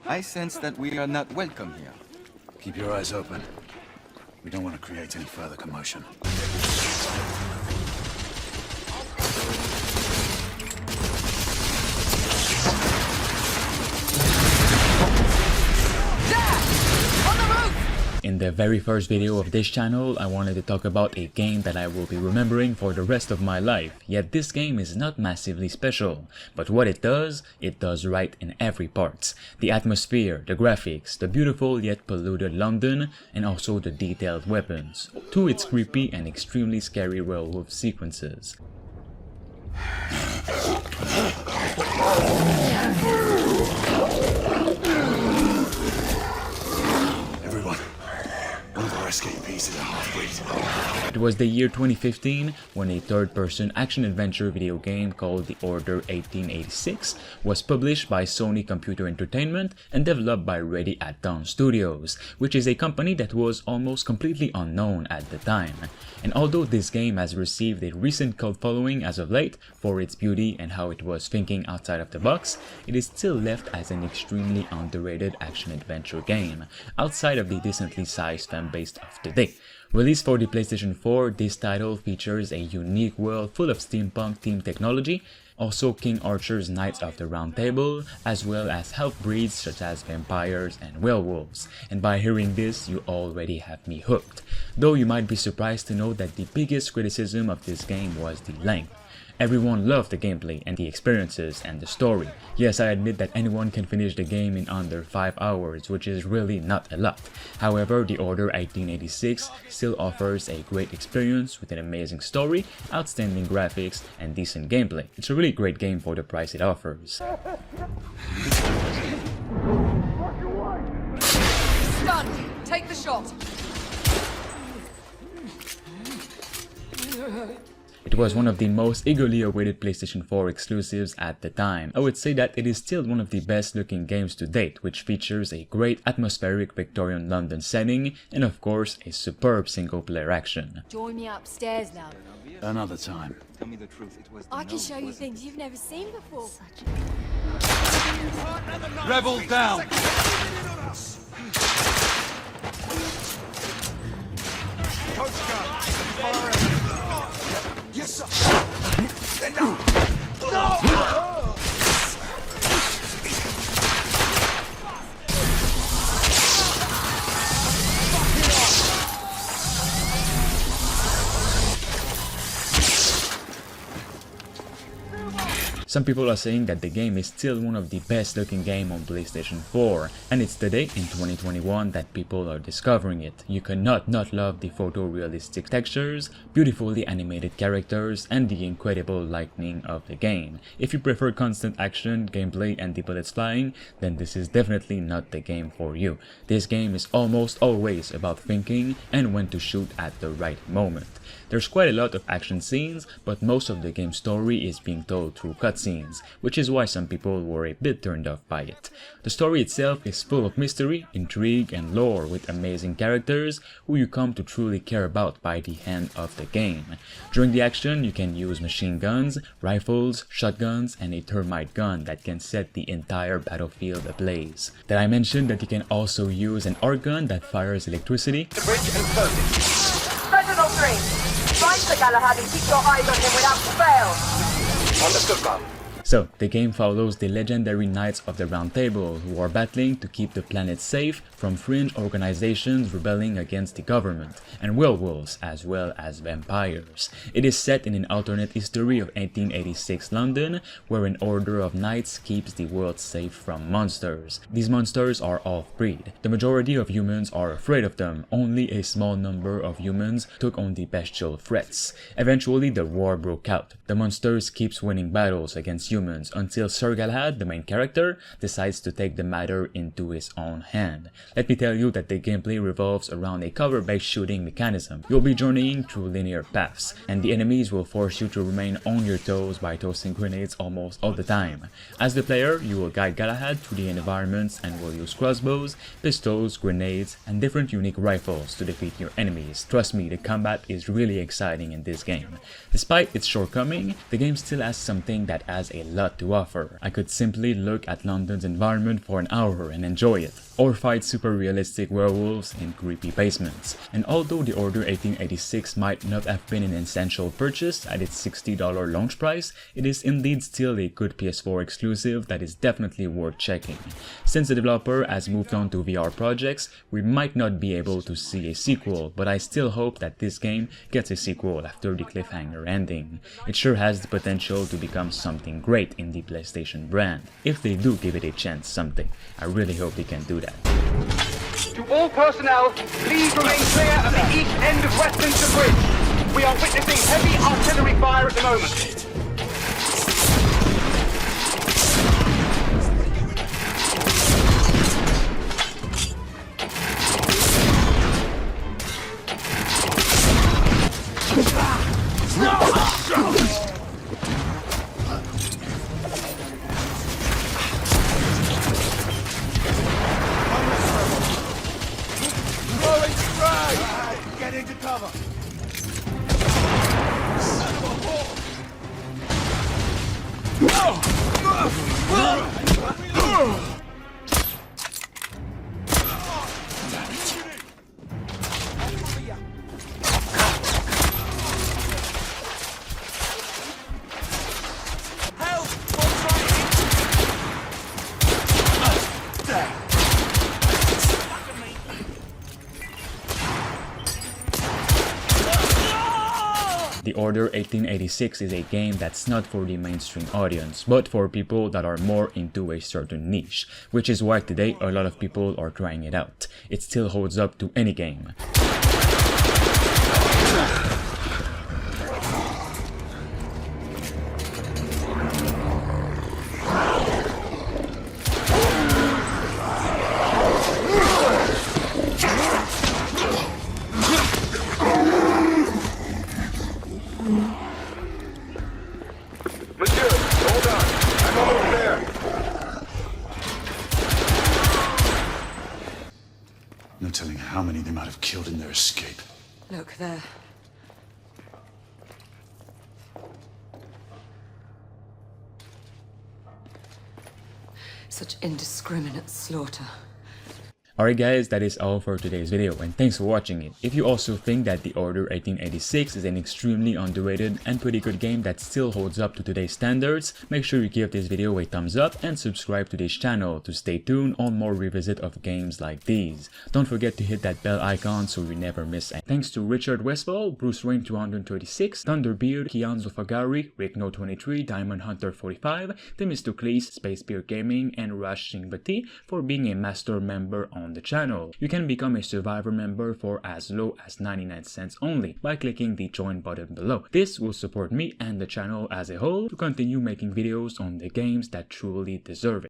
I sense that we are not welcome here. Keep your eyes open. We don't want to create any further commotion. In the very first video of this channel, I wanted to talk about a game that I will be remembering for the rest of my life, yet this game is not massively special, but what it does right in every part. The atmosphere, the graphics, the beautiful yet polluted London, and also the detailed weapons, to its creepy and extremely scary werewolf sequences. It was the year 2015 when a third-person action-adventure video game called The Order 1886 was published by Sony Computer Entertainment and developed by Ready at Dawn Studios, which is a company that was almost completely unknown at the time. And although this game has received a recent cult following as of late for its beauty and how it was thinking outside of the box, it is still left as an extremely underrated action-adventure game, outside of the decently sized fanbase of today. Released for the PlayStation 4, this title features a unique world full of steampunk themed technology, also King Arthur's Knights of the Round Table, as well as half breeds such as vampires and werewolves. And by hearing this, you already have me hooked. Though you might be surprised to know that the biggest criticism of this game was the length. Everyone loved the gameplay and the experiences and the story. Yes, I admit that anyone can finish the game in under 5 hours, which is really not a lot. However, The Order 1886 still offers a great experience with an amazing story, outstanding graphics, and decent gameplay. It's a really great game for the price it offers. Stunned! Take the shot! It was one of the most eagerly awaited PlayStation 4 exclusives at the time. I would say that it is still one of the best looking games to date, which features a great atmospheric Victorian London setting and of course a superb single player action. Join me upstairs now. Another time. Tell me the truth, it was I can show you things you've never seen before. Rebel down! Yes, sir. No! Some people are saying that the game is still one of the best looking game on PlayStation 4, and it's today in 2021 that people are discovering it. You cannot not love the photorealistic textures, beautifully animated characters, and the incredible lighting of the game. If you prefer constant action, gameplay, and the bullets flying, then this is definitely not the game for you. This game is almost always about thinking and when to shoot at the right moment. There's quite a lot of action scenes, but most of the game's story is being told through cutscenes, which is why some people were a bit turned off by it. The story itself is full of mystery, intrigue, and lore with amazing characters who you come to truly care about by the end of the game. During the action, you can use machine guns, rifles, shotguns, and a termite gun that can set the entire battlefield ablaze. Did I mention that you can also use an arc gun that fires electricity? The bridge and close it. Sentinel 3! Find Sir Galahad and keep your eyes on him without fail! Understood, ma'am. So, the game follows the legendary Knights of the Round Table, who are battling to keep the planet safe from fringe organizations rebelling against the government, and werewolves as well as vampires. It is set in an alternate history of 1886 London, where an order of knights keeps the world safe from monsters. These monsters are off-breed. The majority of humans are afraid of them, only a small number of humans took on the bestial threats. Eventually, the war broke out. The monsters keeps winning battles against humans until Sir Galahad, the main character, decides to take the matter into his own hand. Let me tell you that the gameplay revolves around a cover-based shooting mechanism. You'll be journeying through linear paths, and the enemies will force you to remain on your toes by tossing grenades almost all the time. As the player, you will guide Galahad through the environments and will use crossbows, pistols, grenades, and different unique rifles to defeat your enemies. Trust me, the combat is really exciting in this game. Despite its shortcoming, the game still has something that has a lot to offer. I could simply look at London's environment for an hour and enjoy it, or fight super realistic werewolves in creepy basements. And although The Order 1886 might not have been an essential purchase at its $60 launch price, it is indeed still a good PS4 exclusive that is definitely worth checking. Since the developer has moved on to VR projects, we might not be able to see a sequel, but I still hope that this game gets a sequel after the cliffhanger ending. It sure has the potential to become something great in the PlayStation brand. If they do give it a chance someday, I really hope they can do that. To all personnel, please remain clear of the east end of Westminster Bridge. We are witnessing heavy artillery fire at the moment. Get into cover! The Order 1886 is a game that's not for the mainstream audience, but for people that are more into a certain niche, which is why today a lot of people are trying it out. It still holds up to any game. Monsieur, hold on. I'm almost there. No telling how many they might have killed in their escape. Look there. Such indiscriminate slaughter. Alright guys, that is all for today's video and thanks for watching it. If you also think that The Order 1886 is an extremely underrated and pretty good game that still holds up to today's standards, make sure you give this video a thumbs up and subscribe to this channel to stay tuned on more revisit of games like these. Don't forget to hit that bell icon so you never miss any. Thanks to Richard Westfall, Bruce Rain 236, Thunderbeard, Kianzo Fagari, Rickno23, Diamond Hunter 45, Themistocles, Space Beer Gaming, and Rush Singbati for being a master member on the channel. You can become a Survivor member for as low as 99 cents only by clicking the join button below. This will support me and the channel as a whole to continue making videos on the games that truly deserve it.